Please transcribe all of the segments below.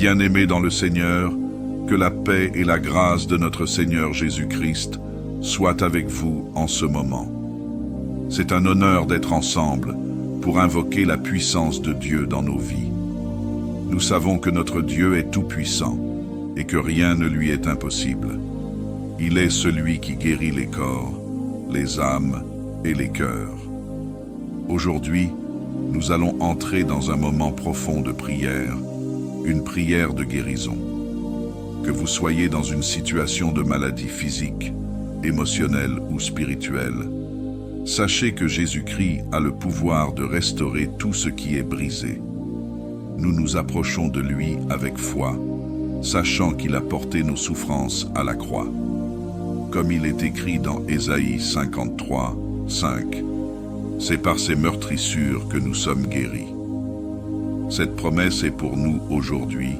Bien-aimés dans le Seigneur, que la paix et la grâce de notre Seigneur Jésus-Christ soient avec vous en ce moment. C'est un honneur d'être ensemble pour invoquer la puissance de Dieu dans nos vies. Nous savons que notre Dieu est tout-puissant et que rien ne lui est impossible. Il est celui qui guérit les corps, les âmes et les cœurs. Aujourd'hui, nous allons entrer dans un moment profond de prière, une prière de guérison. Que vous soyez dans une situation de maladie physique, émotionnelle ou spirituelle, sachez que Jésus-Christ a le pouvoir de restaurer tout ce qui est brisé. Nous nous approchons de lui avec foi, sachant qu'il a porté nos souffrances à la croix. Comme il est écrit dans Ésaïe 53, 5, « C'est par ses meurtrissures que nous sommes guéris. » Cette promesse est pour nous aujourd'hui,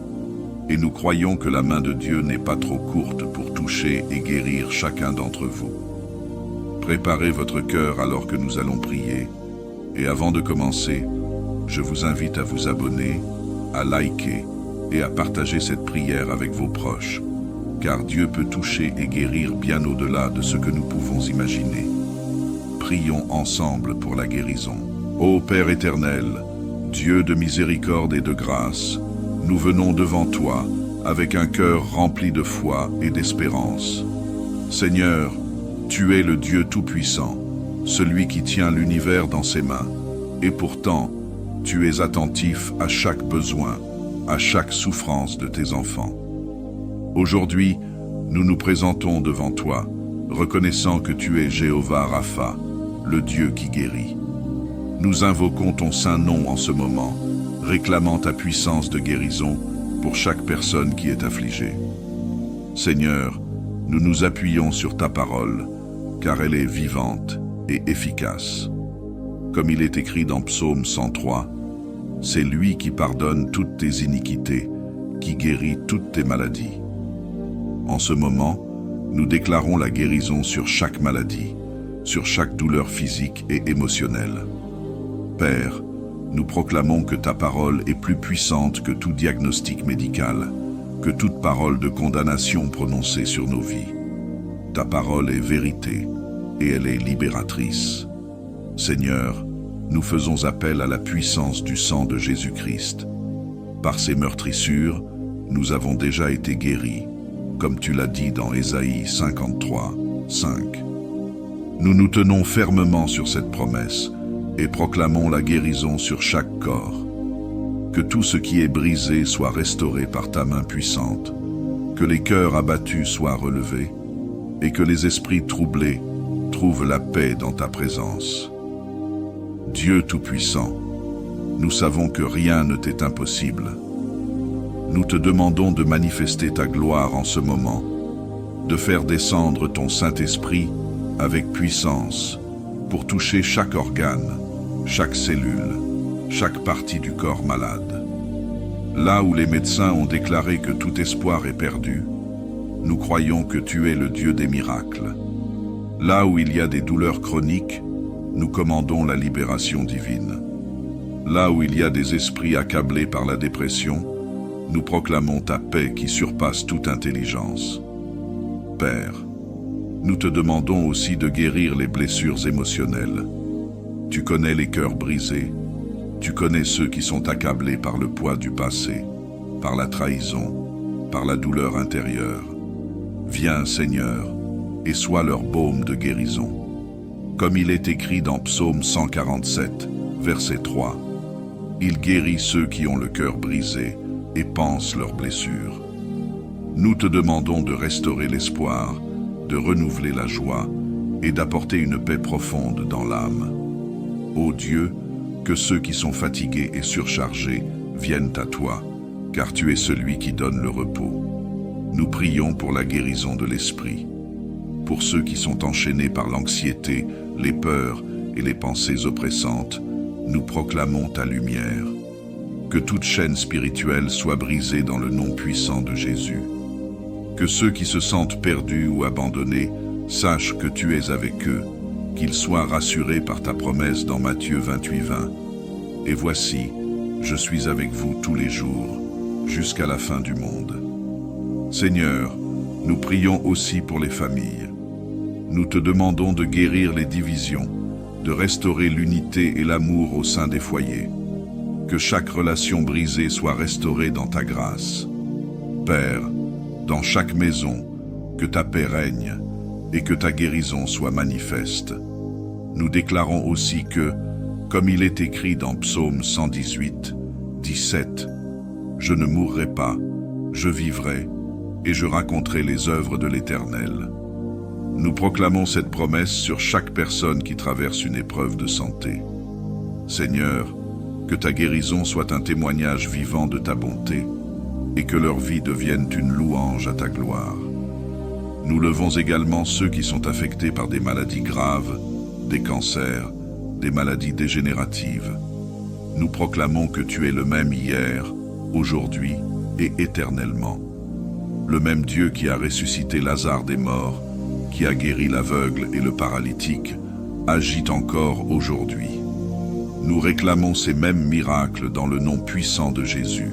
et nous croyons que la main de Dieu n'est pas trop courte pour toucher et guérir chacun d'entre vous. Préparez votre cœur alors que nous allons prier, et avant de commencer, je vous invite à vous abonner, à liker et à partager cette prière avec vos proches, car Dieu peut toucher et guérir bien au-delà de ce que nous pouvons imaginer. Prions ensemble pour la guérison. Ô Père éternel, Dieu de miséricorde et de grâce, nous venons devant toi avec un cœur rempli de foi et d'espérance. Seigneur, tu es le Dieu tout-puissant, celui qui tient l'univers dans ses mains, et pourtant, tu es attentif à chaque besoin, à chaque souffrance de tes enfants. Aujourd'hui, nous nous présentons devant toi, reconnaissant que tu es Jéhovah Rapha, le Dieu qui guérit. Nous invoquons ton saint nom en ce moment, réclamant ta puissance de guérison pour chaque personne qui est affligée. Seigneur, nous nous appuyons sur ta parole, car elle est vivante et efficace. Comme il est écrit dans Psaume 103, « C'est lui qui pardonne toutes tes iniquités, qui guérit toutes tes maladies. » En ce moment, nous déclarons la guérison sur chaque maladie, sur chaque douleur physique et émotionnelle. Père, nous proclamons que ta parole est plus puissante que tout diagnostic médical, que toute parole de condamnation prononcée sur nos vies. Ta parole est vérité et elle est libératrice. Seigneur, nous faisons appel à la puissance du sang de Jésus-Christ. Par ses meurtrissures, nous avons déjà été guéris, comme tu l'as dit dans Ésaïe 53, 5. Nous nous tenons fermement sur cette promesse et proclamons la guérison sur chaque corps. Que tout ce qui est brisé soit restauré par ta main puissante, que les cœurs abattus soient relevés, et que les esprits troublés trouvent la paix dans ta présence. Dieu Tout-Puissant, nous savons que rien ne t'est impossible. Nous te demandons de manifester ta gloire en ce moment, de faire descendre ton Saint-Esprit avec puissance pour toucher chaque organe, chaque cellule, chaque partie du corps malade. Là où les médecins ont déclaré que tout espoir est perdu, nous croyons que tu es le Dieu des miracles. Là où il y a des douleurs chroniques, nous commandons la libération divine. Là où il y a des esprits accablés par la dépression, nous proclamons ta paix qui surpasse toute intelligence. Père, nous te demandons aussi de guérir les blessures émotionnelles. Tu connais les cœurs brisés, tu connais ceux qui sont accablés par le poids du passé, par la trahison, par la douleur intérieure. Viens, Seigneur, et sois leur baume de guérison. Comme il est écrit dans Psaume 147, verset 3, « Il guérit ceux qui ont le cœur brisé et pansent leurs blessures. » Nous te demandons de restaurer l'espoir, de renouveler la joie et d'apporter une paix profonde dans l'âme. Ô Dieu, que ceux qui sont fatigués et surchargés viennent à toi, car tu es celui qui donne le repos. Nous prions pour la guérison de l'esprit. Pour ceux qui sont enchaînés par l'anxiété, les peurs et les pensées oppressantes, nous proclamons ta lumière. Que toute chaîne spirituelle soit brisée dans le nom puissant de Jésus. Que ceux qui se sentent perdus ou abandonnés sachent que tu es avec eux, qu'ils soient rassurés par ta promesse dans Matthieu 28, 20. Et voici, je suis avec vous tous les jours, jusqu'à la fin du monde. Seigneur, nous prions aussi pour les familles. Nous te demandons de guérir les divisions, de restaurer l'unité et l'amour au sein des foyers. Que chaque relation brisée soit restaurée dans ta grâce. Père, dans chaque maison, que ta paix règne et que ta guérison soit manifeste. Nous déclarons aussi que, comme il est écrit dans Psaume 118, 17, « Je ne mourrai pas, je vivrai, et je raconterai les œuvres de l'Éternel. » Nous proclamons cette promesse sur chaque personne qui traverse une épreuve de santé. Seigneur, que ta guérison soit un témoignage vivant de ta bonté et que leur vie devienne une louange à ta gloire. Nous levons également ceux qui sont affectés par des maladies graves, des cancers, des maladies dégénératives. Nous proclamons que tu es le même hier, aujourd'hui et éternellement. Le même Dieu qui a ressuscité Lazare des morts, qui a guéri l'aveugle et le paralytique, agit encore aujourd'hui. Nous réclamons ces mêmes miracles dans le nom puissant de Jésus.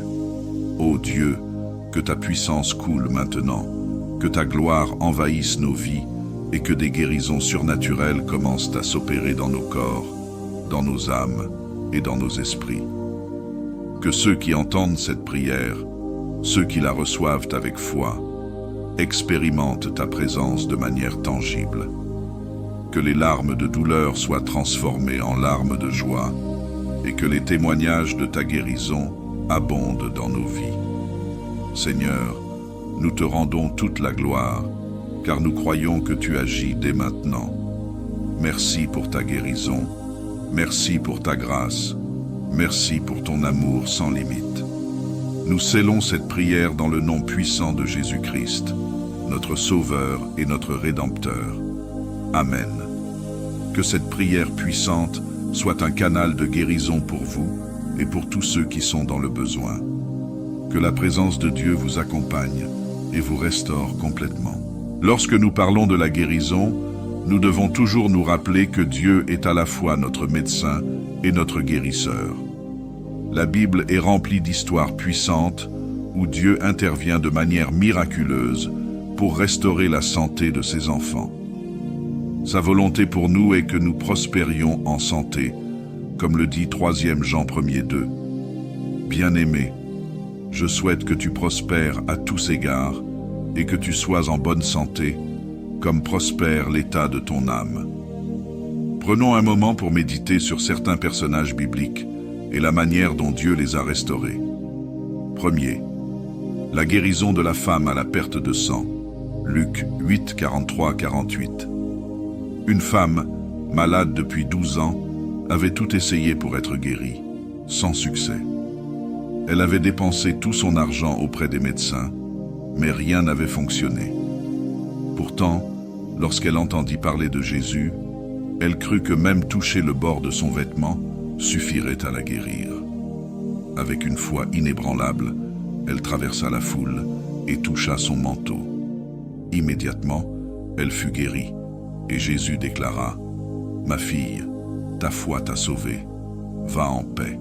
Ô Dieu, que ta puissance coule maintenant, que ta gloire envahisse nos vies et que des guérisons surnaturelles commencent à s'opérer dans nos corps, dans nos âmes et dans nos esprits. Que ceux qui entendent cette prière, ceux qui la reçoivent avec foi, expérimentent ta présence de manière tangible. Que les larmes de douleur soient transformées en larmes de joie et que les témoignages de ta guérison abondent dans nos vies. Seigneur, nous te rendons toute la gloire, car nous croyons que tu agis dès maintenant. Merci pour ta guérison, merci pour ta grâce, merci pour ton amour sans limite. Nous scellons cette prière dans le nom puissant de Jésus-Christ, notre Sauveur et notre Rédempteur. Amen. Que cette prière puissante soit un canal de guérison pour vous et pour tous ceux qui sont dans le besoin. Que la présence de Dieu vous accompagne et vous restaure complètement. Lorsque nous parlons de la guérison, nous devons toujours nous rappeler que Dieu est à la fois notre médecin et notre guérisseur. La Bible est remplie d'histoires puissantes où Dieu intervient de manière miraculeuse pour restaurer la santé de ses enfants. Sa volonté pour nous est que nous prospérions en santé, comme le dit 3 Jean 1:2. Bien-aimé, je souhaite que tu prospères à tous égards et que tu sois en bonne santé, comme prospère l'état de ton âme. Prenons un moment pour méditer sur certains personnages bibliques et la manière dont Dieu les a restaurés. Premier, la guérison de la femme à la perte de sang. Luc 8, 43-48. Une femme, malade depuis 12 ans, avait tout essayé pour être guérie, sans succès. Elle avait dépensé tout son argent auprès des médecins, mais rien n'avait fonctionné. Pourtant, lorsqu'elle entendit parler de Jésus, elle crut que même toucher le bord de son vêtement suffirait à la guérir. Avec une foi inébranlable, elle traversa la foule et toucha son manteau. Immédiatement, elle fut guérie, et Jésus déclara : « Ma fille, ta foi t'a sauvée, va en paix. »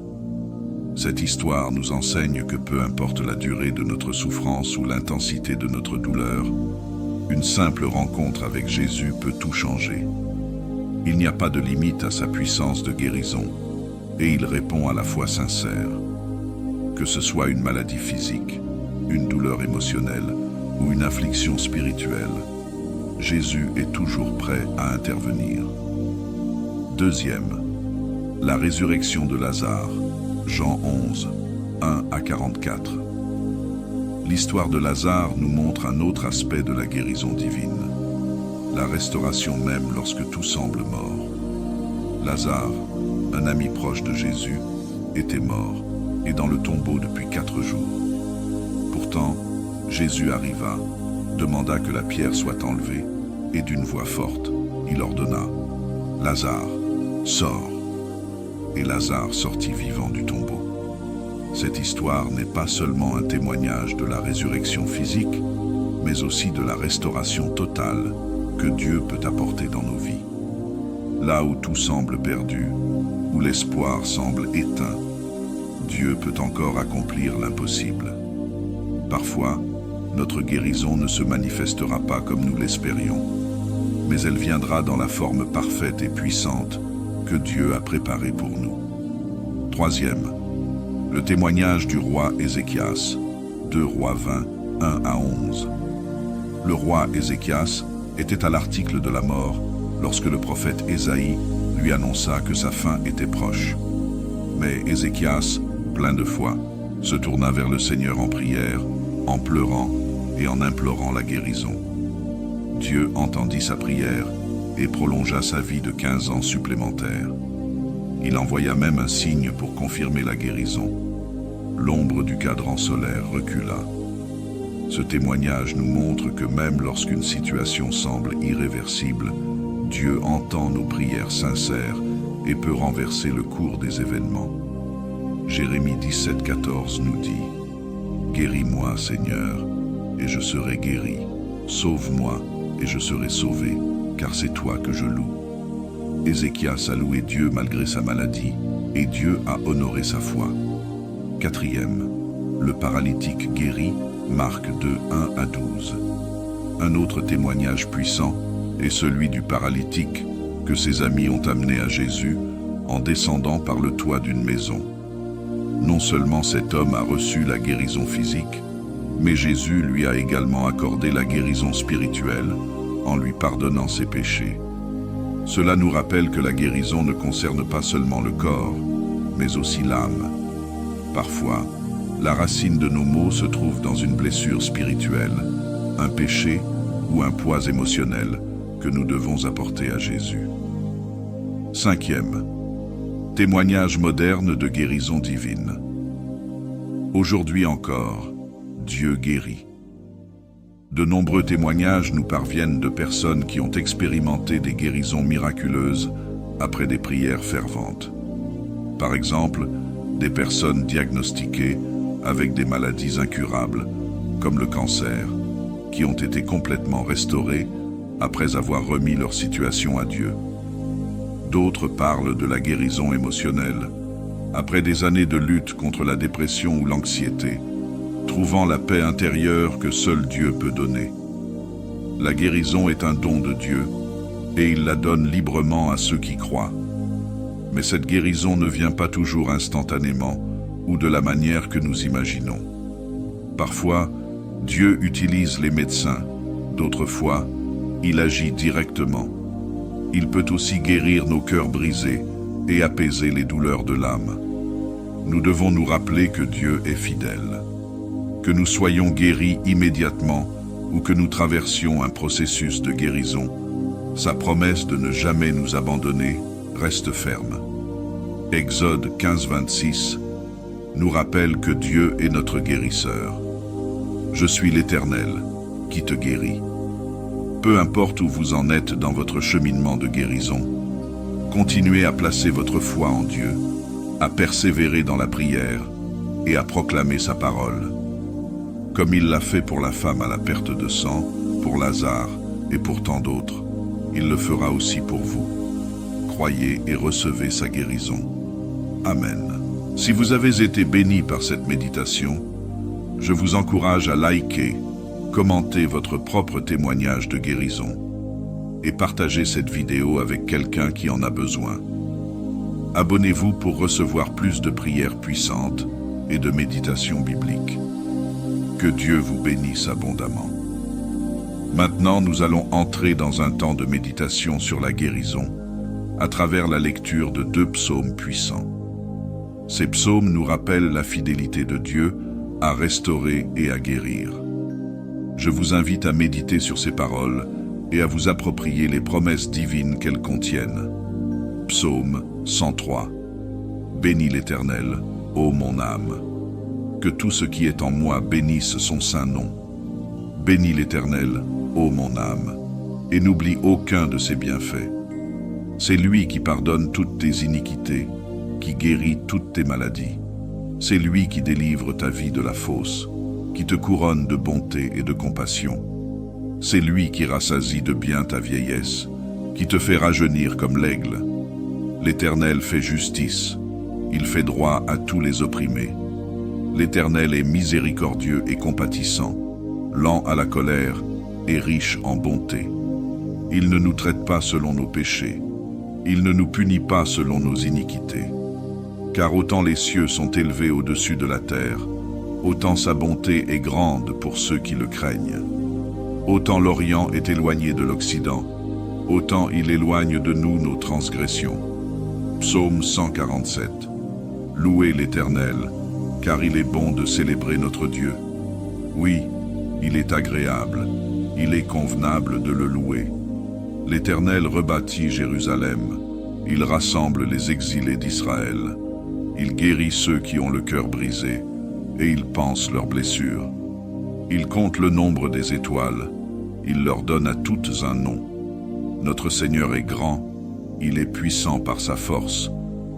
Cette histoire nous enseigne que peu importe la durée de notre souffrance ou l'intensité de notre douleur, une simple rencontre avec Jésus peut tout changer. Il n'y a pas de limite à sa puissance de guérison, et il répond à la foi sincère. Que ce soit une maladie physique, une douleur émotionnelle ou une affliction spirituelle, Jésus est toujours prêt à intervenir. Deuxième, la résurrection de Lazare, Jean 11, 1-44. L'histoire de Lazare nous montre un autre aspect de la guérison divine, la restauration même lorsque tout semble mort. Lazare, un ami proche de Jésus, était mort et dans le tombeau depuis 4 jours. Pourtant, Jésus arriva, demanda que la pierre soit enlevée et d'une voix forte, il ordonna : « Lazare, sors !» Et Lazare sortit vivant du tombeau. Cette histoire n'est pas seulement un témoignage de la résurrection physique, mais aussi de la restauration totale que Dieu peut apporter dans nos vies. Là où tout semble perdu, où l'espoir semble éteint, Dieu peut encore accomplir l'impossible. Parfois, notre guérison ne se manifestera pas comme nous l'espérions, mais elle viendra dans la forme parfaite et puissante que Dieu a préparée pour nous. Troisième, le témoignage du roi Ézéchias, 2 Rois 20, 1 à 11. Le roi Ézéchias était à l'article de la mort lorsque le prophète Ésaïe lui annonça que sa fin était proche. Mais Ézéchias, plein de foi, se tourna vers le Seigneur en prière, en pleurant et en implorant la guérison. Dieu entendit sa prière et prolongea sa vie de 15 ans supplémentaires. Il envoya même un signe pour confirmer la guérison. L'ombre du cadran solaire recula. Ce témoignage nous montre que même lorsqu'une situation semble irréversible, Dieu entend nos prières sincères et peut renverser le cours des événements. Jérémie 17,14 nous dit « Guéris-moi, Seigneur, et je serai guéri. Sauve-moi, et je serai sauvé, car c'est toi que je loue. » Ézéchias a loué Dieu malgré sa maladie, et Dieu a honoré sa foi. Quatrième, le paralytique guéri, Marc 2, 1 à 12. Un autre témoignage puissant est celui du paralytique que ses amis ont amené à Jésus en descendant par le toit d'une maison. Non seulement cet homme a reçu la guérison physique, mais Jésus lui a également accordé la guérison spirituelle en lui pardonnant ses péchés. Cela nous rappelle que la guérison ne concerne pas seulement le corps, mais aussi l'âme. Parfois, la racine de nos maux se trouve dans une blessure spirituelle, un péché ou un poids émotionnel que nous devons apporter à Jésus. Cinquième, témoignage moderne de guérison divine. Aujourd'hui encore, Dieu guérit. De nombreux témoignages nous parviennent de personnes qui ont expérimenté des guérisons miraculeuses après des prières ferventes. Par exemple, des personnes diagnostiquées avec des maladies incurables, comme le cancer, qui ont été complètement restaurées après avoir remis leur situation à Dieu. D'autres parlent de la guérison émotionnelle, après des années de lutte contre la dépression ou l'anxiété, trouvant la paix intérieure que seul Dieu peut donner. La guérison est un don de Dieu, et il la donne librement à ceux qui croient. Mais cette guérison ne vient pas toujours instantanément, ou de la manière que nous imaginons. Parfois, Dieu utilise les médecins, d'autres fois, il agit directement. Il peut aussi guérir nos cœurs brisés et apaiser les douleurs de l'âme. Nous devons nous rappeler que Dieu est fidèle. Que nous soyons guéris immédiatement ou que nous traversions un processus de guérison, sa promesse de ne jamais nous abandonner reste ferme. Exode 15:26 nous rappelle que Dieu est notre guérisseur. Je suis l'Éternel qui te guérit. Peu importe où vous en êtes dans votre cheminement de guérison, continuez à placer votre foi en Dieu, à persévérer dans la prière et à proclamer sa parole. Comme il l'a fait pour la femme à la perte de sang, pour Lazare et pour tant d'autres, il le fera aussi pour vous. Croyez et recevez sa guérison. Amen. Si vous avez été bénis par cette méditation, je vous encourage à liker, commenter votre propre témoignage de guérison et partagez cette vidéo avec quelqu'un qui en a besoin. Abonnez-vous pour recevoir plus de prières puissantes et de méditations bibliques. Que Dieu vous bénisse abondamment. Maintenant, nous allons entrer dans un temps de méditation sur la guérison à travers la lecture de 2 psaumes puissants. Ces psaumes nous rappellent la fidélité de Dieu à restaurer et à guérir. Je vous invite à méditer sur ces paroles et à vous approprier les promesses divines qu'elles contiennent. Psaume 103. Bénis l'Éternel, ô mon âme. Que tout ce qui est en moi bénisse son saint nom. Bénis l'Éternel, ô mon âme, et n'oublie aucun de ses bienfaits. C'est lui qui pardonne toutes tes iniquités, qui guérit toutes tes maladies. C'est lui qui délivre ta vie de la fosse, qui te couronne de bonté et de compassion. C'est lui qui rassasie de bien ta vieillesse, qui te fait rajeunir comme l'aigle. L'Éternel fait justice, il fait droit à tous les opprimés. L'Éternel est miséricordieux et compatissant, lent à la colère et riche en bonté. Il ne nous traite pas selon nos péchés. Il ne nous punit pas selon nos iniquités. Car autant les cieux sont élevés au-dessus de la terre, autant sa bonté est grande pour ceux qui le craignent. Autant l'Orient est éloigné de l'Occident, autant il éloigne de nous nos transgressions. Psaume 147. Louez l'Éternel, car il est bon de célébrer notre Dieu. Oui, il est agréable, il est convenable de le louer. L'Éternel rebâtit Jérusalem, il rassemble les exilés d'Israël. Il guérit ceux qui ont le cœur brisé, et il panse leurs blessures. Il compte le nombre des étoiles, il leur donne à toutes un nom. Notre Seigneur est grand, il est puissant par sa force,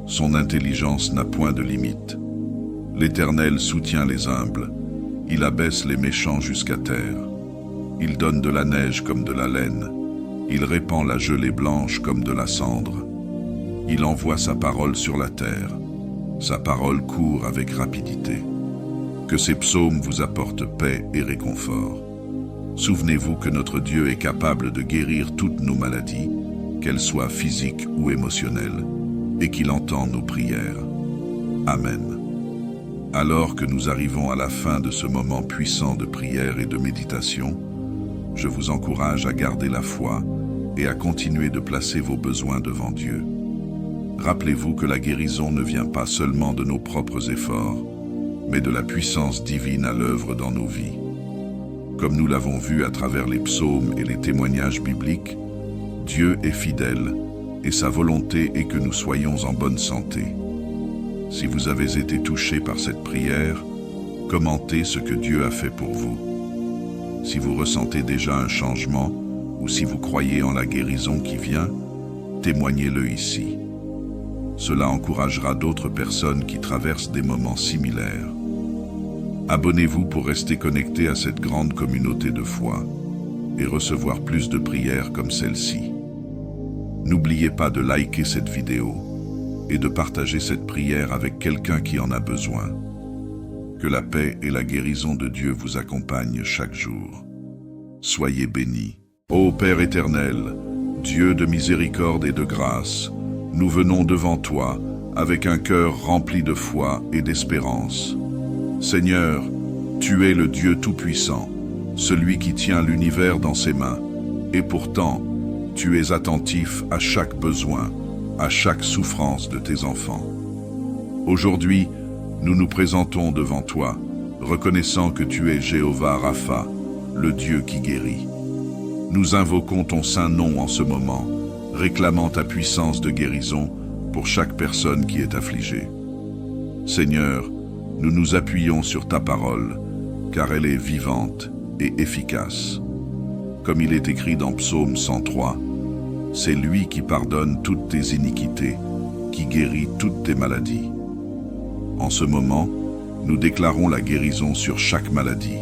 son intelligence n'a point de limite. L'Éternel soutient les humbles, il abaisse les méchants jusqu'à terre. Il donne de la neige comme de la laine, il répand la gelée blanche comme de la cendre. Il envoie sa parole sur la terre, sa parole court avec rapidité. Que ces psaumes vous apportent paix et réconfort. Souvenez-vous que notre Dieu est capable de guérir toutes nos maladies, qu'elles soient physiques ou émotionnelles, et qu'il entend nos prières. Amen. Alors que nous arrivons à la fin de ce moment puissant de prière et de méditation, je vous encourage à garder la foi et à continuer de placer vos besoins devant Dieu. Rappelez-vous que la guérison ne vient pas seulement de nos propres efforts, mais de la puissance divine à l'œuvre dans nos vies. Comme nous l'avons vu à travers les psaumes et les témoignages bibliques, Dieu est fidèle et sa volonté est que nous soyons en bonne santé. Si vous avez été touché par cette prière, commentez ce que Dieu a fait pour vous. Si vous ressentez déjà un changement ou si vous croyez en la guérison qui vient, témoignez-le ici. Cela encouragera d'autres personnes qui traversent des moments similaires. Abonnez-vous pour rester connecté à cette grande communauté de foi et recevoir plus de prières comme celle-ci. N'oubliez pas de liker cette vidéo et de partager cette prière avec quelqu'un qui en a besoin. Que la paix et la guérison de Dieu vous accompagnent chaque jour. Soyez bénis. Ô Père éternel, Dieu de miséricorde et de grâce, nous venons devant toi avec un cœur rempli de foi et d'espérance. Seigneur, tu es le Dieu tout-puissant, celui qui tient l'univers dans ses mains, et pourtant, tu es attentif à chaque besoin, à chaque souffrance de tes enfants. Aujourd'hui, nous nous présentons devant toi, reconnaissant que tu es Jéhovah Rapha, le Dieu qui guérit. Nous invoquons ton saint nom en ce moment, réclamant ta puissance de guérison pour chaque personne qui est affligée. Seigneur, nous nous appuyons sur ta parole, car elle est vivante et efficace. Comme il est écrit dans Psaume 103, c'est lui qui pardonne toutes tes iniquités, qui guérit toutes tes maladies. En ce moment, nous déclarons la guérison sur chaque maladie,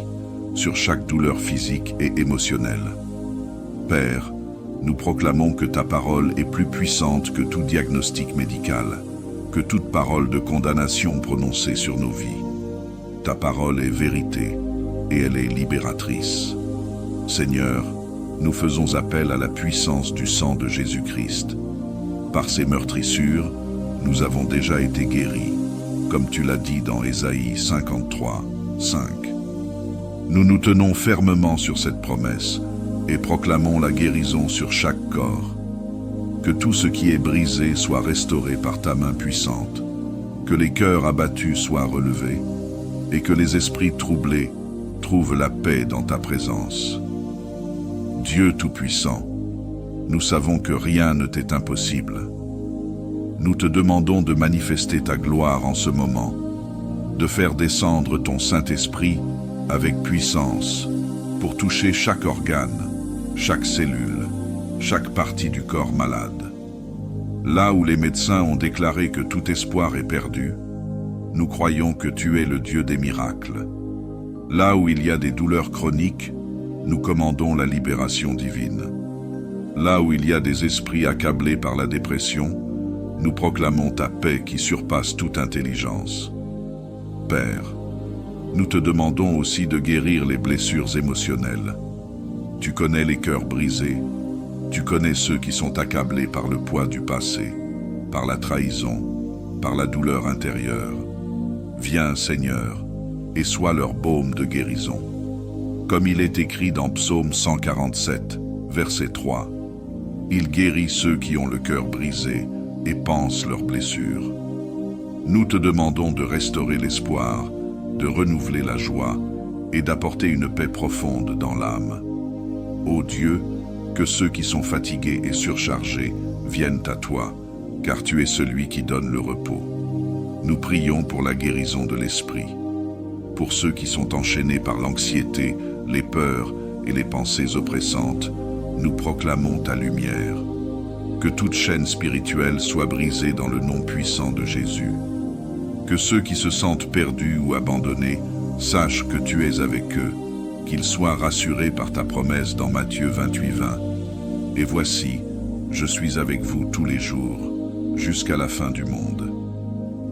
sur chaque douleur physique et émotionnelle. Père, nous proclamons que ta parole est plus puissante que tout diagnostic médical, que toute parole de condamnation prononcée sur nos vies. Ta parole est vérité et elle est libératrice. Seigneur, nous faisons appel à la puissance du sang de Jésus-Christ. Par ses meurtrissures, nous avons déjà été guéris, comme tu l'as dit dans Ésaïe 53, 5. Nous nous tenons fermement sur cette promesse et proclamons la guérison sur chaque corps. Que tout ce qui est brisé soit restauré par ta main puissante, que les cœurs abattus soient relevés et que les esprits troublés trouvent la paix dans ta présence. Dieu Tout-Puissant, nous savons que rien ne t'est impossible. Nous te demandons de manifester ta gloire en ce moment, de faire descendre ton Saint-Esprit avec puissance pour toucher chaque organe, chaque cellule, chaque partie du corps malade. Là où les médecins ont déclaré que tout espoir est perdu, nous croyons que tu es le Dieu des miracles. Là où il y a des douleurs chroniques, nous commandons la libération divine. Là où il y a des esprits accablés par la dépression, nous proclamons ta paix qui surpasse toute intelligence. Père, nous te demandons aussi de guérir les blessures émotionnelles. Tu connais les cœurs brisés, tu connais ceux qui sont accablés par le poids du passé, par la trahison, par la douleur intérieure. Viens, Seigneur, et sois leur baume de guérison. Comme il est écrit dans Psaume 147, verset 3, « Il guérit ceux qui ont le cœur brisé et pansent leurs blessures. » Nous te demandons de restaurer l'espoir, de renouveler la joie et d'apporter une paix profonde dans l'âme. Ô Dieu, que ceux qui sont fatigués et surchargés viennent à toi, car tu es celui qui donne le repos. Nous prions pour la guérison de l'esprit. Pour ceux qui sont enchaînés par l'anxiété, les peurs et les pensées oppressantes, nous proclamons ta lumière. Que toute chaîne spirituelle soit brisée dans le nom puissant de Jésus. Que ceux qui se sentent perdus ou abandonnés sachent que tu es avec eux, qu'ils soient rassurés par ta promesse dans Matthieu 28:20. Et voici, je suis avec vous tous les jours, jusqu'à la fin du monde.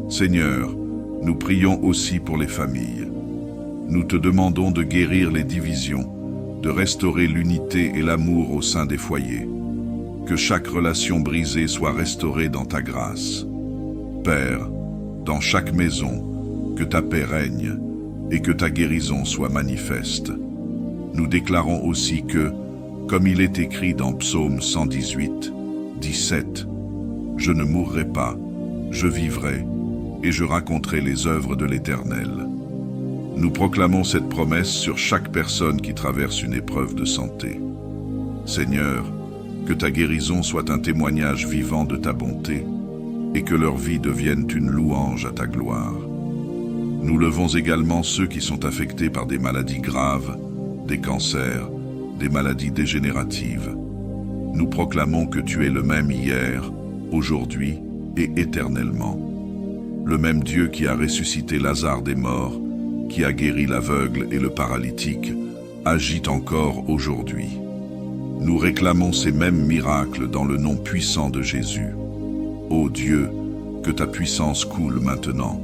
Seigneur, nous prions aussi pour les familles. Nous te demandons de guérir les divisions, de restaurer l'unité et l'amour au sein des foyers. Que chaque relation brisée soit restaurée dans ta grâce. Père, dans chaque maison, que ta paix règne et que ta guérison soit manifeste. Nous déclarons aussi que, comme il est écrit dans Psaume 118, 17, « Je ne mourrai pas, je vivrai, et je raconterai les œuvres de l'Éternel. » Nous proclamons cette promesse sur chaque personne qui traverse une épreuve de santé. Seigneur, que ta guérison soit un témoignage vivant de ta bonté, et que leur vie devienne une louange à ta gloire. Nous levons également ceux qui sont affectés par des maladies graves, des cancers, des maladies dégénératives. Nous proclamons que tu es le même hier, aujourd'hui et éternellement. Le même Dieu qui a ressuscité Lazare des morts, qui a guéri l'aveugle et le paralytique, agit encore aujourd'hui. Nous réclamons ces mêmes miracles dans le nom puissant de Jésus. Ô Dieu, que ta puissance coule maintenant,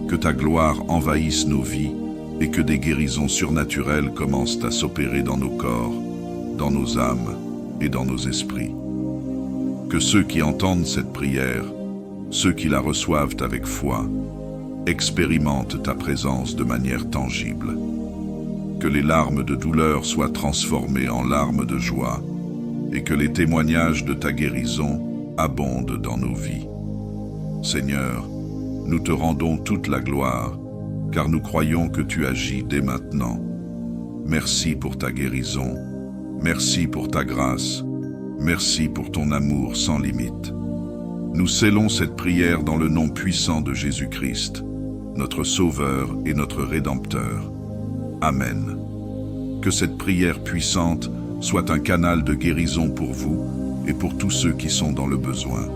que ta gloire envahisse nos vies et que des guérisons surnaturelles commencent à s'opérer dans nos corps, dans nos âmes et dans nos esprits. Que ceux qui entendent cette prière, ceux qui la reçoivent avec foi, expérimentent ta présence de manière tangible. Que les larmes de douleur soient transformées en larmes de joie et que les témoignages de ta guérison abondent dans nos vies. Seigneur, nous te rendons toute la gloire, car nous croyons que tu agis dès maintenant. Merci pour ta guérison, merci pour ta grâce, merci pour ton amour sans limite. Nous scellons cette prière dans le nom puissant de Jésus-Christ, notre Sauveur et notre Rédempteur. Amen. Que cette prière puissante soit un canal de guérison pour vous et pour tous ceux qui sont dans le besoin.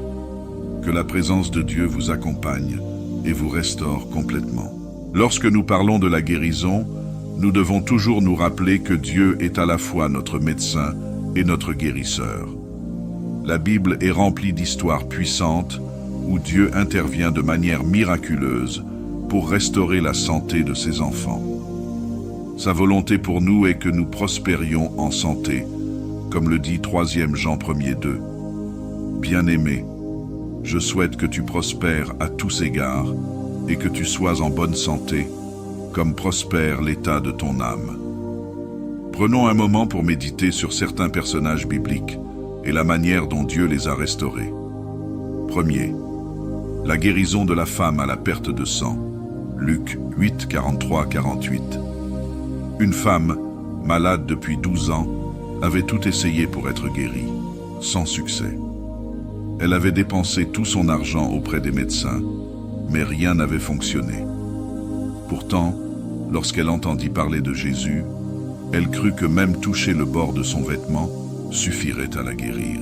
Que la présence de Dieu vous accompagne et vous restaure complètement. Lorsque nous parlons de la guérison, nous devons toujours nous rappeler que Dieu est à la fois notre médecin et notre guérisseur. La Bible est remplie d'histoires puissantes où Dieu intervient de manière miraculeuse pour restaurer la santé de ses enfants. Sa volonté pour nous est que nous prospérions en santé, comme le dit 3 Jean 1:2. Bien-aimé, je souhaite que tu prospères à tous égards et que tu sois en bonne santé, comme prospère l'état de ton âme. Prenons un moment pour méditer sur certains personnages bibliques et la manière dont Dieu les a restaurés. Premier, la guérison de la femme à la perte de sang. Luc 8, 43-48. Une femme, malade depuis 12 ans, avait tout essayé pour être guérie, sans succès. Elle avait dépensé tout son argent auprès des médecins, mais rien n'avait fonctionné. Pourtant, lorsqu'elle entendit parler de Jésus, elle crut que même toucher le bord de son vêtement suffirait à la guérir.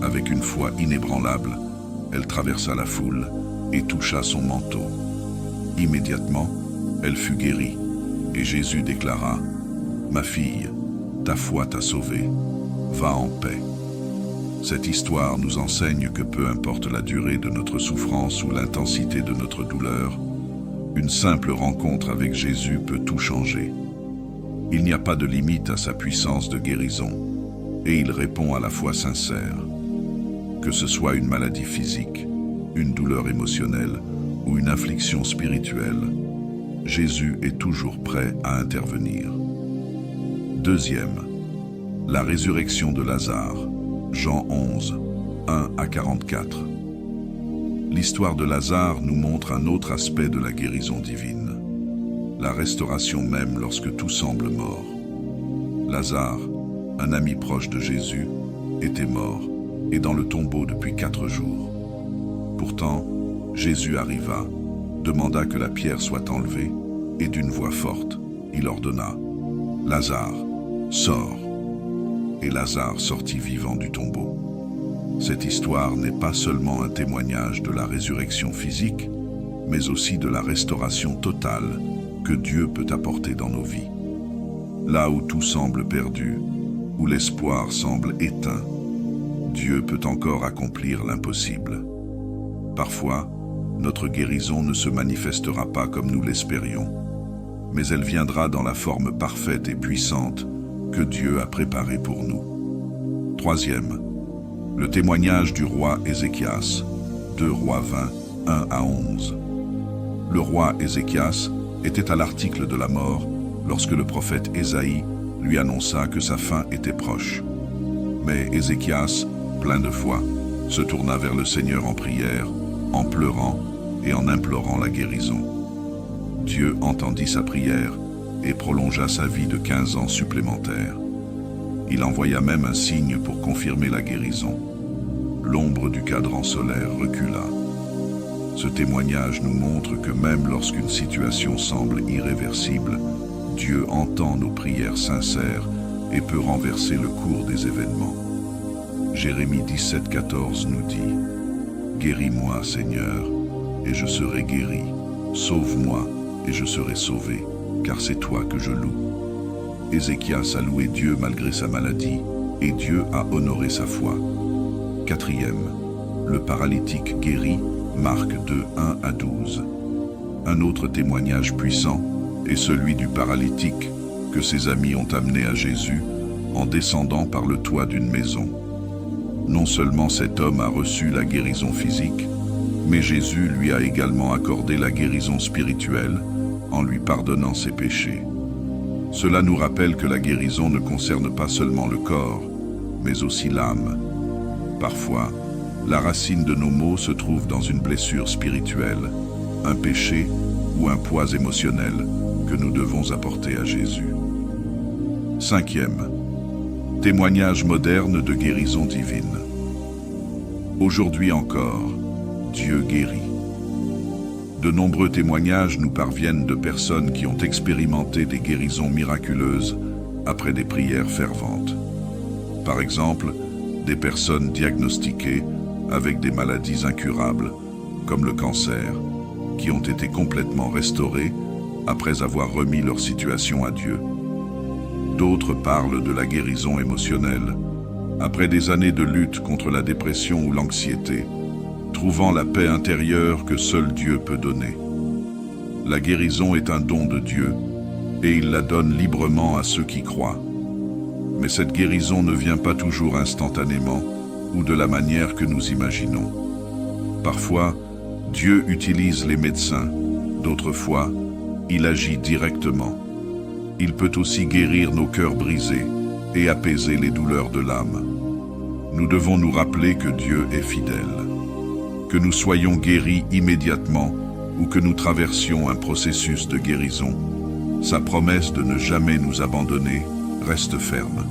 Avec une foi inébranlable, elle traversa la foule et toucha son manteau. Immédiatement, elle fut guérie, et Jésus déclara : « Ma fille, ta foi t'a sauvée, va en paix. » Cette histoire nous enseigne que peu importe la durée de notre souffrance ou l'intensité de notre douleur, Une simple rencontre avec Jésus peut tout changer. Il n'y a pas de limite à sa puissance de guérison, et il répond à la foi sincère. Que ce soit une maladie physique, une douleur émotionnelle ou une affliction spirituelle, Jésus est toujours prêt à intervenir. Deuxième, la résurrection de Lazare, Jean 11, 1 à 44. L'histoire de Lazare nous montre un autre aspect de la guérison divine, la restauration même lorsque tout semble mort. Lazare, un ami proche de Jésus, était mort et dans le tombeau depuis 4 jours. Pourtant, Jésus arriva, demanda que la pierre soit enlevée et d'une voix forte, il ordonna « Lazare, sors !» Et Lazare sortit vivant du tombeau. Cette histoire n'est pas seulement un témoignage de la résurrection physique, mais aussi de la restauration totale que Dieu peut apporter dans nos vies. Là où tout semble perdu, où l'espoir semble éteint, Dieu peut encore accomplir l'impossible. Parfois, notre guérison ne se manifestera pas comme nous l'espérions, mais elle viendra dans la forme parfaite et puissante que Dieu a préparée pour nous. Troisième, le témoignage du roi Ézéchias, 2 Rois 20, 1 à 11. Le roi Ézéchias était à l'article de la mort lorsque le prophète Ésaïe lui annonça que sa fin était proche. Mais Ézéchias, plein de foi, se tourna vers le Seigneur en prière, en pleurant et en implorant la guérison. Dieu entendit sa prière et prolongea sa vie de 15 ans supplémentaires. Il envoya même un signe pour confirmer la guérison. L'ombre du cadran solaire recula. Ce témoignage nous montre que même lorsqu'une situation semble irréversible, Dieu entend nos prières sincères et peut renverser le cours des événements. Jérémie 17,14 nous dit « Guéris-moi, Seigneur, et je serai guéri. Sauve-moi, et je serai sauvé, car c'est toi que je loue. » Ézéchias a loué Dieu malgré sa maladie, et Dieu a honoré sa foi. Quatrième, le paralytique guéri, Marc 2, 1 à 12. Un autre témoignage puissant est celui du paralytique que ses amis ont amené à Jésus en descendant par le toit d'une maison. Non seulement cet homme a reçu la guérison physique, mais Jésus lui a également accordé la guérison spirituelle en lui pardonnant ses péchés. Cela nous rappelle que la guérison ne concerne pas seulement le corps, mais aussi l'âme. Parfois, la racine de nos maux se trouve dans une blessure spirituelle, un péché ou un poids émotionnel que nous devons apporter à Jésus. Cinquième, témoignage moderne de guérison divine. Aujourd'hui encore, Dieu guérit. De nombreux témoignages nous parviennent de personnes qui ont expérimenté des guérisons miraculeuses après des prières ferventes. Par exemple, des personnes diagnostiquées avec des maladies incurables, comme le cancer, qui ont été complètement restaurées après avoir remis leur situation à Dieu. D'autres parlent de la guérison émotionnelle, après des années de lutte contre la dépression ou l'anxiété, trouvant la paix intérieure que seul Dieu peut donner. La guérison est un don de Dieu, et il la donne librement à ceux qui croient. Mais cette guérison ne vient pas toujours instantanément ou de la manière que nous imaginons. Parfois, Dieu utilise les médecins, d'autres fois, il agit directement. Il peut aussi guérir nos cœurs brisés et apaiser les douleurs de l'âme. Nous devons nous rappeler que Dieu est fidèle. Que nous soyons guéris immédiatement ou que nous traversions un processus de guérison, sa promesse de ne jamais nous abandonner reste ferme.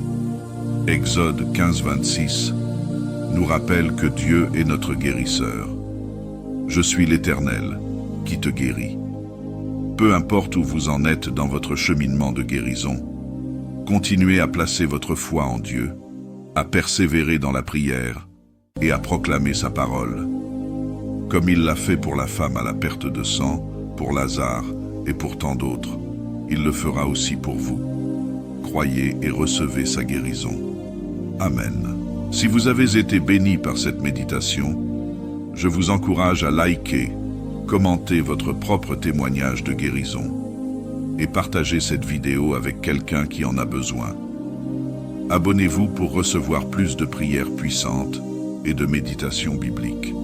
Exode 15:26 nous rappelle que Dieu est notre guérisseur. Je suis l'Éternel qui te guérit. Peu importe où vous en êtes dans votre cheminement de guérison, continuez à placer votre foi en Dieu, à persévérer dans la prière et à proclamer sa parole. Comme il l'a fait pour la femme à la perte de sang, pour Lazare et pour tant d'autres, il le fera aussi pour vous. Croyez et recevez sa guérison. Amen. Si vous avez été béni par cette méditation, je vous encourage à liker, commentez votre propre témoignage de guérison et partagez cette vidéo avec quelqu'un qui en a besoin. Abonnez-vous pour recevoir plus de prières puissantes et de méditations bibliques.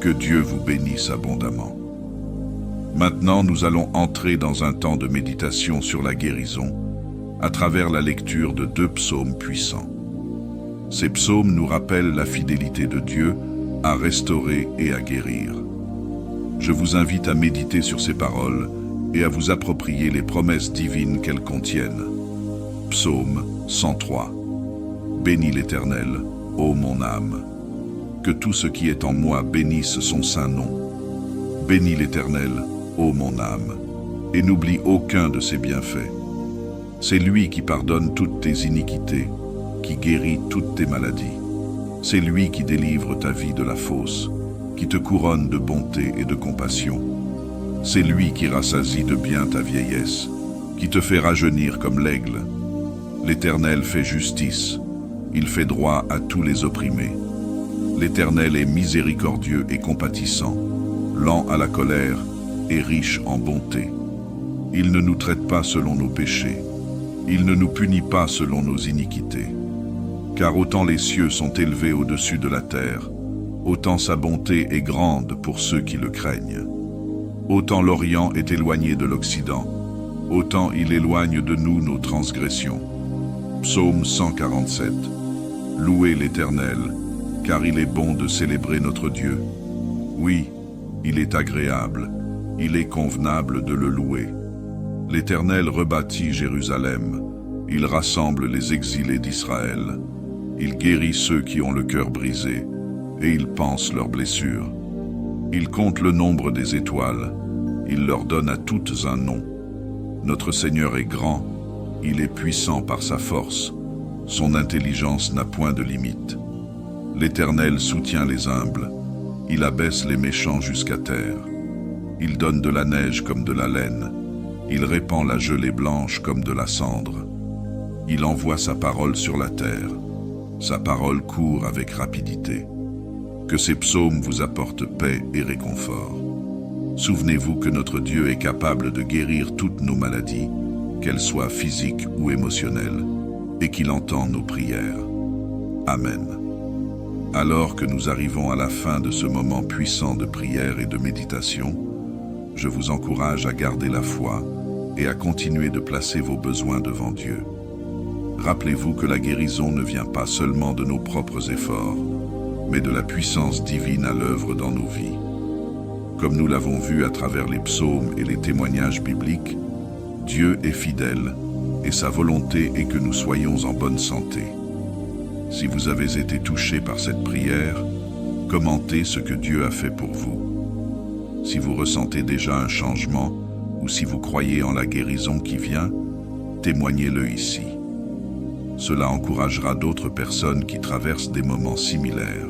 Que Dieu vous bénisse abondamment. Maintenant, nous allons entrer dans un temps de méditation sur la guérison à travers la lecture de 2 psaumes puissants. Ces psaumes nous rappellent la fidélité de Dieu à restaurer et à guérir. Je vous invite à méditer sur ces paroles et à vous approprier les promesses divines qu'elles contiennent. Psaume 103. Bénis l'Éternel, ô mon âme. Que tout ce qui est en moi bénisse son saint nom. Bénis l'Éternel, ô mon âme, et n'oublie aucun de ses bienfaits. C'est lui qui pardonne toutes tes iniquités, qui guérit toutes tes maladies. C'est lui qui délivre ta vie de la fosse, qui te couronne de bonté et de compassion. C'est lui qui rassasie de bien ta vieillesse, qui te fait rajeunir comme l'aigle. L'Éternel fait justice, il fait droit à tous les opprimés. L'Éternel est miséricordieux et compatissant, lent à la colère et riche en bonté. Il ne nous traite pas selon nos péchés, il ne nous punit pas selon nos iniquités. Car autant les cieux sont élevés au-dessus de la terre, autant sa bonté est grande pour ceux qui le craignent. Autant l'Orient est éloigné de l'Occident, autant il éloigne de nous nos transgressions. Psaume 147. Louez l'Éternel, car il est bon de célébrer notre Dieu. Oui, il est agréable, il est convenable de le louer. L'Éternel rebâtit Jérusalem, il rassemble les exilés d'Israël. Il guérit ceux qui ont le cœur brisé, et il panse leurs blessures. Il compte le nombre des étoiles, il leur donne à toutes un nom. Notre Seigneur est grand, il est puissant par sa force, son intelligence n'a point de limite. L'Éternel soutient les humbles, il abaisse les méchants jusqu'à terre. Il donne de la neige comme de la laine, il répand la gelée blanche comme de la cendre. Il envoie sa parole sur la terre. Sa parole court avec rapidité. Que ces psaumes vous apportent paix et réconfort. Souvenez-vous que notre Dieu est capable de guérir toutes nos maladies, qu'elles soient physiques ou émotionnelles, et qu'il entend nos prières. Amen. Alors que nous arrivons à la fin de ce moment puissant de prière et de méditation, je vous encourage à garder la foi et à continuer de placer vos besoins devant Dieu. Rappelez-vous que la guérison ne vient pas seulement de nos propres efforts, mais de la puissance divine à l'œuvre dans nos vies. Comme nous l'avons vu à travers les psaumes et les témoignages bibliques, Dieu est fidèle et sa volonté est que nous soyons en bonne santé. Si vous avez été touché par cette prière, commentez ce que Dieu a fait pour vous. Si vous ressentez déjà un changement ou si vous croyez en la guérison qui vient, témoignez-le ici. Cela encouragera d'autres personnes qui traversent des moments similaires.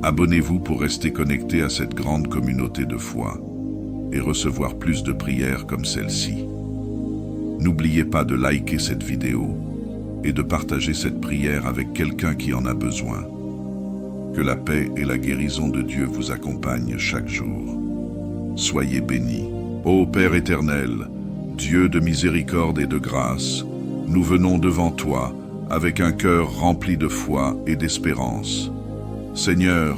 Abonnez-vous pour rester connecté à cette grande communauté de foi et recevoir plus de prières comme celle-ci. N'oubliez pas de liker cette vidéo et de partager cette prière avec quelqu'un qui en a besoin. Que la paix et la guérison de Dieu vous accompagnent chaque jour. Soyez bénis. Ô Père éternel, Dieu de miséricorde et de grâce, nous venons devant toi avec un cœur rempli de foi et d'espérance. Seigneur,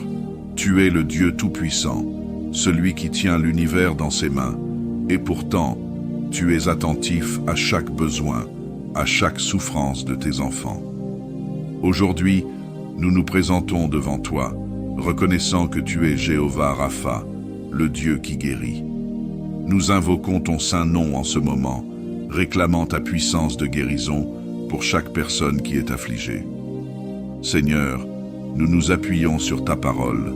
tu es le Dieu tout-puissant, celui qui tient l'univers dans ses mains, et pourtant, tu es attentif à chaque besoin, à chaque souffrance de tes enfants. Aujourd'hui, nous nous présentons devant toi, reconnaissant que tu es Jéhovah Rapha, le Dieu qui guérit. Nous invoquons ton saint nom en ce moment, réclamant ta puissance de guérison pour chaque personne qui est affligée. Seigneur, nous nous appuyons sur ta parole,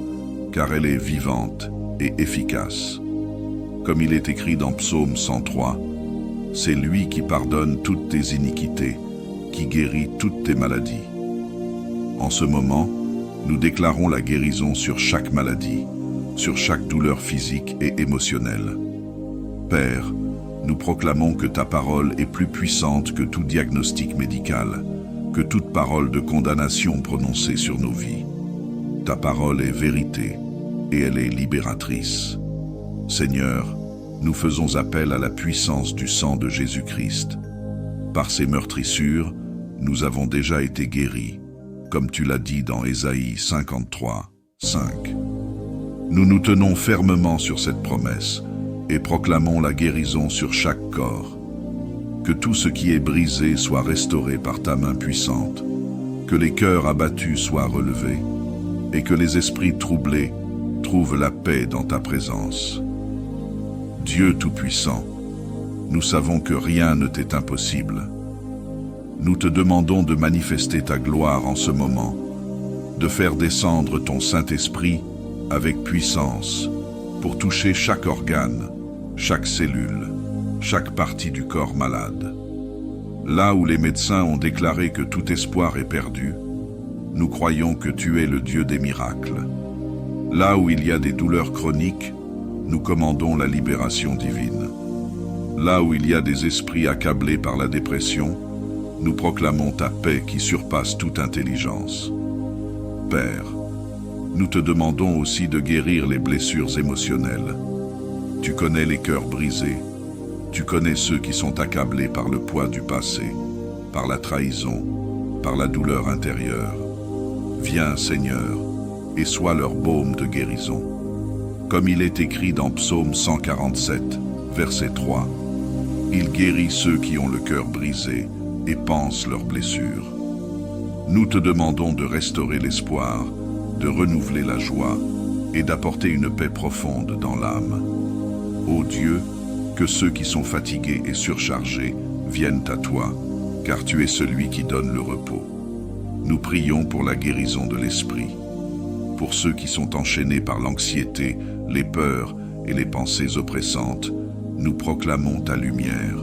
car elle est vivante et efficace. Comme il est écrit dans Psaume 103, c'est lui qui pardonne toutes tes iniquités, qui guérit toutes tes maladies. En ce moment, nous déclarons la guérison sur chaque maladie, sur chaque douleur physique et émotionnelle. Père, nous proclamons que ta parole est plus puissante que tout diagnostic médical, que toute parole de condamnation prononcée sur nos vies. Ta parole est vérité et elle est libératrice. Seigneur, nous faisons appel à la puissance du sang de Jésus-Christ. Par ses meurtrissures, nous avons déjà été guéris, comme tu l'as dit dans Ésaïe 53, 5. Nous nous tenons fermement sur cette promesse et proclamons la guérison sur chaque corps. Que tout ce qui est brisé soit restauré par ta main puissante, que les cœurs abattus soient relevés, et que les esprits troublés trouvent la paix dans ta présence. Dieu Tout-Puissant, nous savons que rien ne t'est impossible. Nous te demandons de manifester ta gloire en ce moment, de faire descendre ton Saint-Esprit avec puissance pour toucher chaque organe, chaque cellule, chaque partie du corps malade. Là où les médecins ont déclaré que tout espoir est perdu, nous croyons que tu es le Dieu des miracles. Là où il y a des douleurs chroniques, nous commandons la libération divine. Là où il y a des esprits accablés par la dépression, nous proclamons ta paix qui surpasse toute intelligence. Père, nous te demandons aussi de guérir les blessures émotionnelles. Tu connais les cœurs brisés, tu connais ceux qui sont accablés par le poids du passé, par la trahison, par la douleur intérieure. Viens, Seigneur, et sois leur baume de guérison. Comme il est écrit dans Psaume 147, verset 3, « Il guérit ceux qui ont le cœur brisé et pansent leurs blessures. » Nous te demandons de restaurer l'espoir, de renouveler la joie et d'apporter une paix profonde dans l'âme. Ô Dieu, que ceux qui sont fatigués et surchargés viennent à toi, car tu es celui qui donne le repos. Nous prions pour la guérison de l'esprit. Pour ceux qui sont enchaînés par l'anxiété, les peurs et les pensées oppressantes, nous proclamons ta lumière.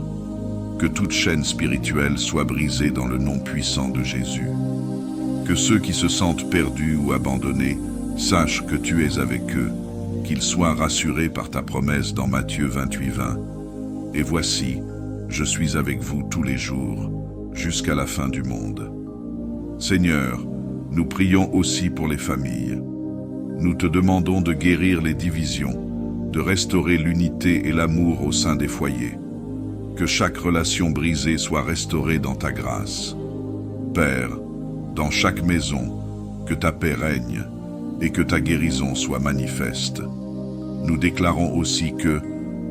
Que toute chaîne spirituelle soit brisée dans le nom puissant de Jésus. Que ceux qui se sentent perdus ou abandonnés sachent que tu es avec eux, qu'ils soient rassurés par ta promesse dans Matthieu 28, 20. Et voici, je suis avec vous tous les jours, jusqu'à la fin du monde. Seigneur, nous prions aussi pour les familles. Nous te demandons de guérir les divisions, de restaurer l'unité et l'amour au sein des foyers. Que chaque relation brisée soit restaurée dans ta grâce. Père, dans chaque maison, que ta paix règne et que ta guérison soit manifeste. Nous déclarons aussi que,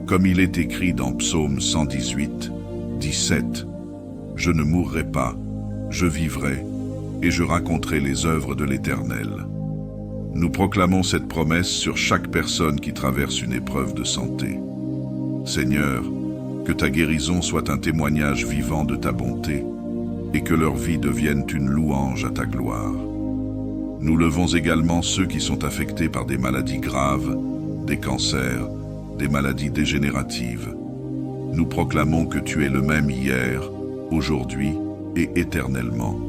comme il est écrit dans Psaume 118, 17, « Je ne mourrai pas, je vivrai, et je raconterai les œuvres de l'Éternel. » Nous proclamons cette promesse sur chaque personne qui traverse une épreuve de santé. Seigneur, que ta guérison soit un témoignage vivant de ta bonté et que leur vie devienne une louange à ta gloire. Nous levons également ceux qui sont affectés par des maladies graves, des cancers, des maladies dégénératives. Nous proclamons que tu es le même hier, aujourd'hui et éternellement.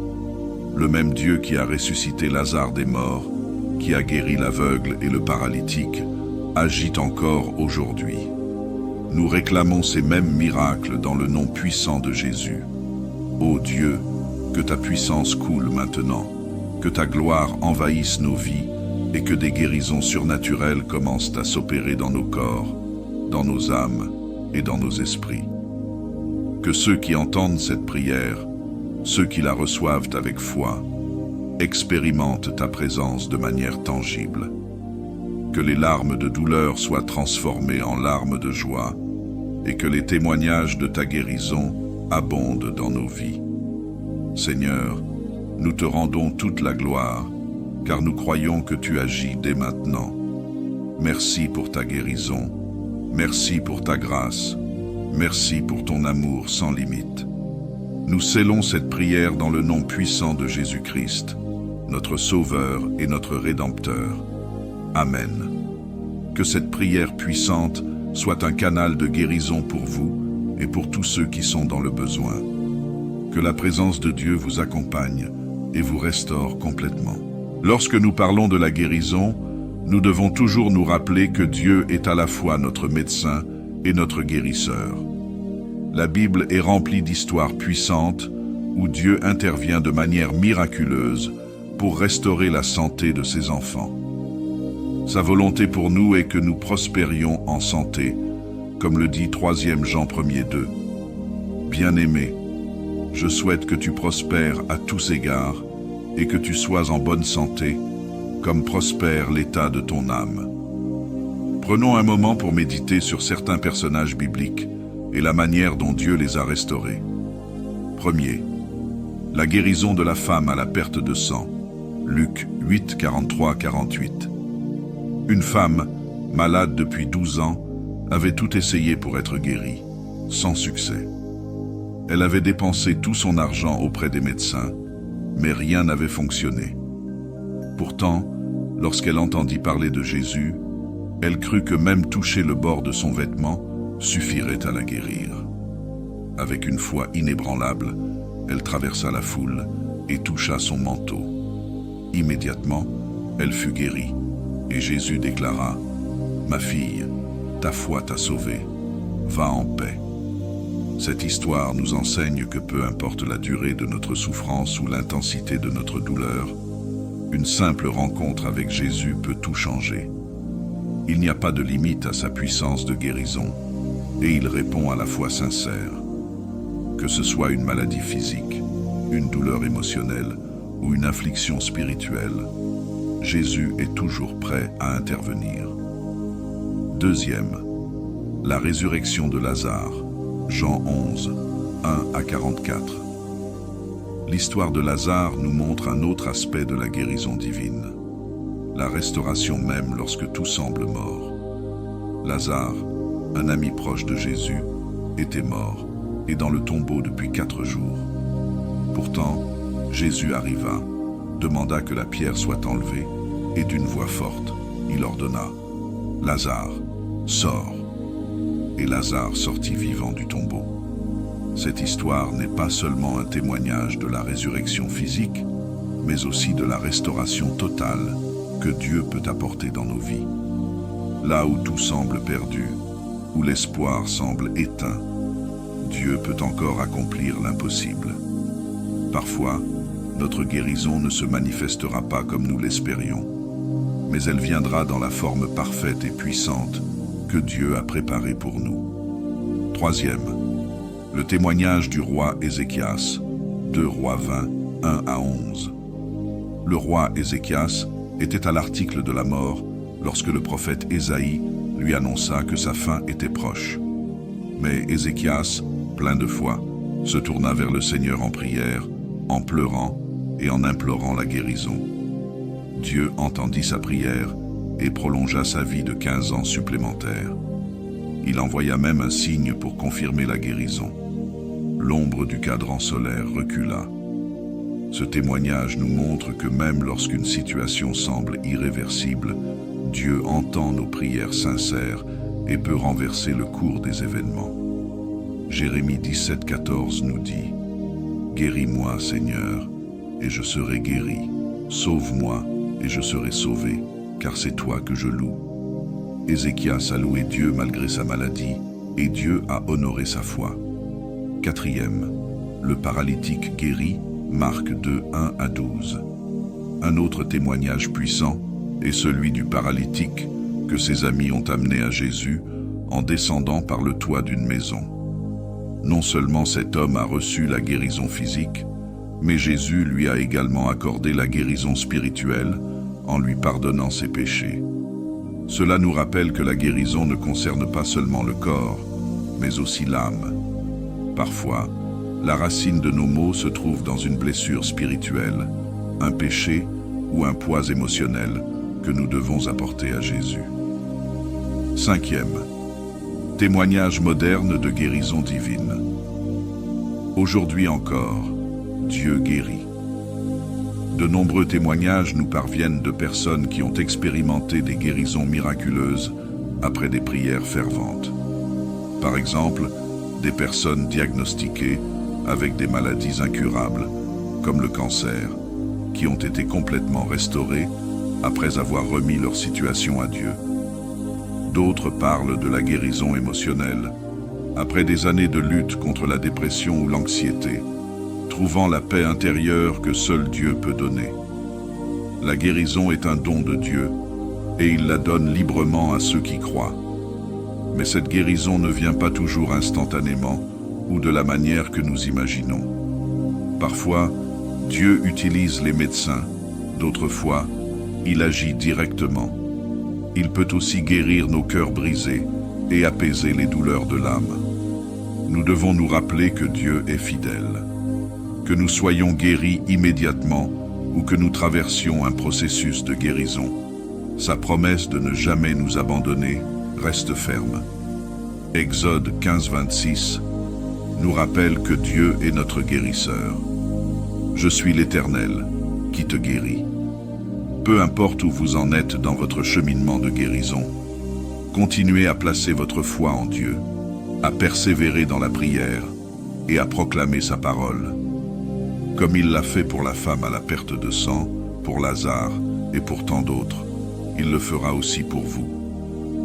Le même Dieu qui a ressuscité Lazare des morts, qui a guéri l'aveugle et le paralytique, agit encore aujourd'hui. Nous réclamons ces mêmes miracles dans le nom puissant de Jésus. Ô Dieu, que ta puissance coule maintenant, que ta gloire envahisse nos vies et que des guérisons surnaturelles commencent à s'opérer dans nos corps, dans nos âmes et dans nos esprits. Que ceux qui entendent cette prière, ceux qui la reçoivent avec foi, expérimentent ta présence de manière tangible. Que les larmes de douleur soient transformées en larmes de joie et que les témoignages de ta guérison abondent dans nos vies. Seigneur, nous te rendons toute la gloire, car nous croyons que tu agis dès maintenant. Merci pour ta guérison, merci pour ta grâce, merci pour ton amour sans limite. Nous scellons cette prière dans le nom puissant de Jésus-Christ, notre Sauveur et notre Rédempteur. Amen. Que cette prière puissante soit un canal de guérison pour vous et pour tous ceux qui sont dans le besoin. Que la présence de Dieu vous accompagne et vous restaure complètement. Lorsque nous parlons de la guérison, nous devons toujours nous rappeler que Dieu est à la fois notre médecin et notre guérisseur. La Bible est remplie d'histoires puissantes où Dieu intervient de manière miraculeuse pour restaurer la santé de ses enfants. Sa volonté pour nous est que nous prospérions en santé, comme le dit 3 Jean 1er 2. Bien-aimé, je souhaite que tu prospères à tous égards et que tu sois en bonne santé, comme prospère l'état de ton âme. Prenons un moment pour méditer sur certains personnages bibliques et la manière dont Dieu les a restaurés. Premier, la guérison de la femme à la perte de sang. Luc 8, 43-48. Une femme, malade depuis 12 ans, avait tout essayé pour être guérie, sans succès. Elle avait dépensé tout son argent auprès des médecins, mais rien n'avait fonctionné. Pourtant, lorsqu'elle entendit parler de Jésus, elle crut que même toucher le bord de son vêtement suffirait à la guérir. Avec une foi inébranlable, elle traversa la foule et toucha son manteau. Immédiatement, elle fut guérie, et Jésus déclara : « Ma fille, ta foi t'a sauvée, va en paix. » Cette histoire nous enseigne que peu importe la durée de notre souffrance ou l'intensité de notre douleur, une simple rencontre avec Jésus peut tout changer. Il n'y a pas de limite à sa puissance de guérison, et il répond à la foi sincère. Que ce soit une maladie physique, une douleur émotionnelle ou une affliction spirituelle, Jésus est toujours prêt à intervenir. Deuxième, la résurrection de Lazare, Jean 11, 1-44. L'histoire de Lazare nous montre un autre aspect de la guérison divine, la restauration même lorsque tout semble mort. Lazare, un ami proche de Jésus, était mort et dans le tombeau depuis 4 jours. Pourtant, Jésus arriva, demanda que la pierre soit enlevée, et d'une voix forte, il ordonna : « Lazare, sors !» Et Lazare sortit vivant du tombeau. Cette histoire n'est pas seulement un témoignage de la résurrection physique, mais aussi de la restauration totale que Dieu peut apporter dans nos vies. Là où tout semble perdu, où l'espoir semble éteint, Dieu peut encore accomplir l'impossible. Parfois, notre guérison ne se manifestera pas comme nous l'espérions, mais elle viendra dans la forme parfaite et puissante que Dieu a préparée pour nous. Troisième, le témoignage du roi Ézéchias, 2 Rois 20, 1-11. Le roi Ézéchias était à l'article de la mort lorsque le prophète Ésaïe lui annonça que sa fin était proche. Mais Ézéchias, plein de foi, se tourna vers le Seigneur en prière, en pleurant et en implorant la guérison. Dieu entendit sa prière et prolongea sa vie de 15 ans supplémentaires. Il envoya même un signe pour confirmer la guérison. L'ombre du cadran solaire recula. Ce témoignage nous montre que même lorsqu'une situation semble irréversible, Dieu entend nos prières sincères et peut renverser le cours des événements. Jérémie 17,14 nous dit : « Guéris-moi, Seigneur, et je serai guéri. Sauve-moi, et je serai sauvé, car c'est toi que je loue. » Ézéchias a loué Dieu malgré sa maladie, et Dieu a honoré sa foi. Quatrième, le paralytique guéri, Marc 2, 1-12. Un autre témoignage puissant est celui du paralytique que ses amis ont amené à Jésus en descendant par le toit d'une maison. Non seulement cet homme a reçu la guérison physique, mais Jésus lui a également accordé la guérison spirituelle en lui pardonnant ses péchés. Cela nous rappelle que la guérison ne concerne pas seulement le corps, mais aussi l'âme. Parfois, la racine de nos maux se trouve dans une blessure spirituelle, un péché ou un poids émotionnel que nous devons apporter à Jésus. Cinquième, témoignage moderne de guérison divine. Aujourd'hui encore, Dieu guérit. De nombreux témoignages nous parviennent de personnes qui ont expérimenté des guérisons miraculeuses après des prières ferventes. Par exemple, des personnes diagnostiquées avec des maladies incurables, comme le cancer, qui ont été complètement restaurées après avoir remis leur situation à Dieu. D'autres parlent de la guérison émotionnelle, après des années de lutte contre la dépression ou l'anxiété, trouvant la paix intérieure que seul Dieu peut donner. La guérison est un don de Dieu, et il la donne librement à ceux qui croient. Mais cette guérison ne vient pas toujours instantanément ou de la manière que nous imaginons. Parfois, Dieu utilise les médecins, d'autres fois, il agit directement. Il peut aussi guérir nos cœurs brisés et apaiser les douleurs de l'âme. Nous devons nous rappeler que Dieu est fidèle. Que nous soyons guéris immédiatement ou que nous traversions un processus de guérison, sa promesse de ne jamais nous abandonner reste ferme. Exode 15-26 nous rappelle que Dieu est notre guérisseur. Je suis l'Éternel qui te guérit. Peu importe où vous en êtes dans votre cheminement de guérison, continuez à placer votre foi en Dieu, à persévérer dans la prière et à proclamer sa parole. Comme il l'a fait pour la femme à la perte de sang, pour Lazare et pour tant d'autres, il le fera aussi pour vous.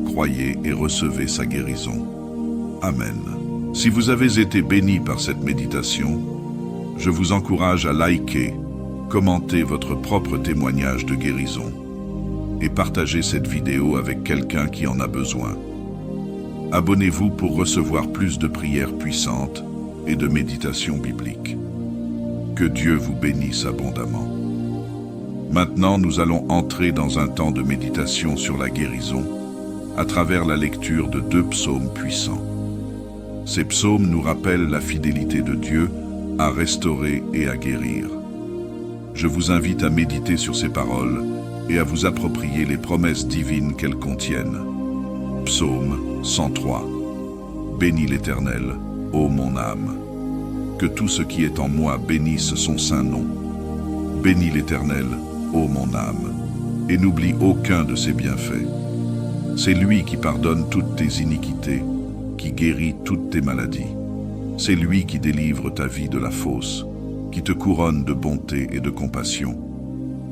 Croyez et recevez sa guérison. Amen. Si vous avez été béni par cette méditation, je vous encourage à liker, commenter votre propre témoignage de guérison et partager cette vidéo avec quelqu'un qui en a besoin. Abonnez-vous pour recevoir plus de prières puissantes et de méditations bibliques. Que Dieu vous bénisse abondamment. Maintenant, nous allons entrer dans un temps de méditation sur la guérison à travers la lecture de 2 psaumes puissants. Ces psaumes nous rappellent la fidélité de Dieu à restaurer et à guérir. Je vous invite à méditer sur ces paroles et à vous approprier les promesses divines qu'elles contiennent. Psaume 103. Bénis l'Éternel, ô mon âme. Que tout ce qui est en moi bénisse son saint nom. Bénis l'Éternel, ô mon âme, et n'oublie aucun de ses bienfaits. C'est lui qui pardonne toutes tes iniquités, qui guérit toutes tes maladies. C'est lui qui délivre ta vie de la fosse, qui te couronne de bonté et de compassion.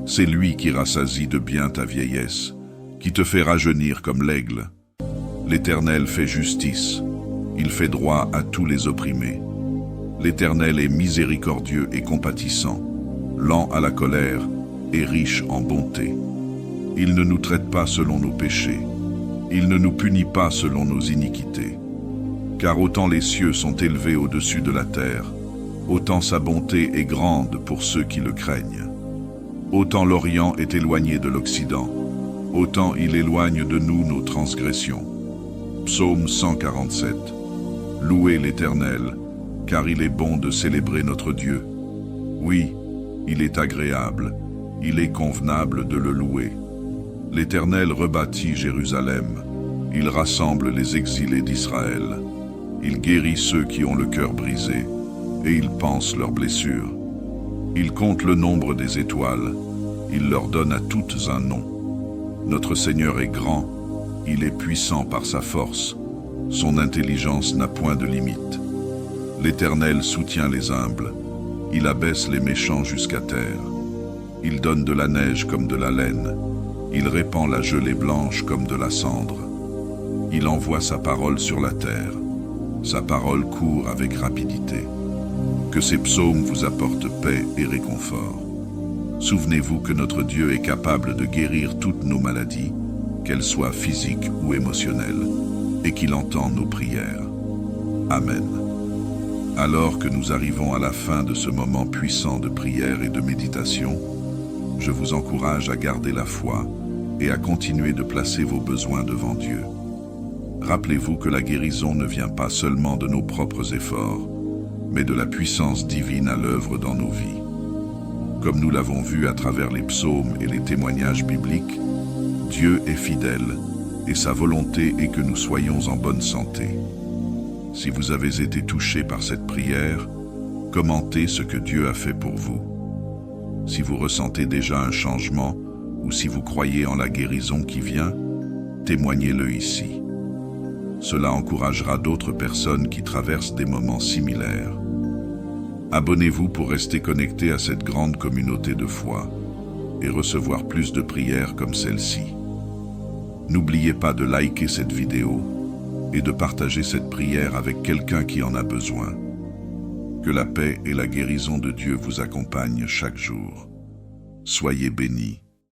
C'est lui qui rassasie de bien ta vieillesse, qui te fait rajeunir comme l'aigle. L'Éternel fait justice, il fait droit à tous les opprimés. L'Éternel est miséricordieux et compatissant, lent à la colère et riche en bonté. Il ne nous traite pas selon nos péchés, il ne nous punit pas selon nos iniquités. Car autant les cieux sont élevés au-dessus de la terre, autant sa bonté est grande pour ceux qui le craignent. Autant l'Orient est éloigné de l'Occident, autant il éloigne de nous nos transgressions. Psaume 147. Louez l'Éternel, car il est bon de célébrer notre Dieu. Oui, il est agréable, il est convenable de le louer. L'Éternel rebâtit Jérusalem, il rassemble les exilés d'Israël. Il guérit ceux qui ont le cœur brisé, et il panse leurs blessures. Il compte le nombre des étoiles, il leur donne à toutes un nom. Notre Seigneur est grand, il est puissant par sa force, son intelligence n'a point de limite. L'Éternel soutient les humbles, il abaisse les méchants jusqu'à terre. Il donne de la neige comme de la laine, il répand la gelée blanche comme de la cendre. Il envoie sa parole sur la terre. Sa parole court avec rapidité. Que ces psaumes vous apportent paix et réconfort. Souvenez-vous que notre Dieu est capable de guérir toutes nos maladies, qu'elles soient physiques ou émotionnelles, et qu'il entend nos prières. Amen. Alors que nous arrivons à la fin de ce moment puissant de prière et de méditation, je vous encourage à garder la foi et à continuer de placer vos besoins devant Dieu. Rappelez-vous que la guérison ne vient pas seulement de nos propres efforts, mais de la puissance divine à l'œuvre dans nos vies. Comme nous l'avons vu à travers les psaumes et les témoignages bibliques, Dieu est fidèle et sa volonté est que nous soyons en bonne santé. Si vous avez été touché par cette prière, commentez ce que Dieu a fait pour vous. Si vous ressentez déjà un changement ou si vous croyez en la guérison qui vient, témoignez-le ici. Cela encouragera d'autres personnes qui traversent des moments similaires. Abonnez-vous pour rester connecté à cette grande communauté de foi et recevoir plus de prières comme celle-ci. N'oubliez pas de liker cette vidéo et de partager cette prière avec quelqu'un qui en a besoin. Que la paix et la guérison de Dieu vous accompagnent chaque jour. Soyez bénis.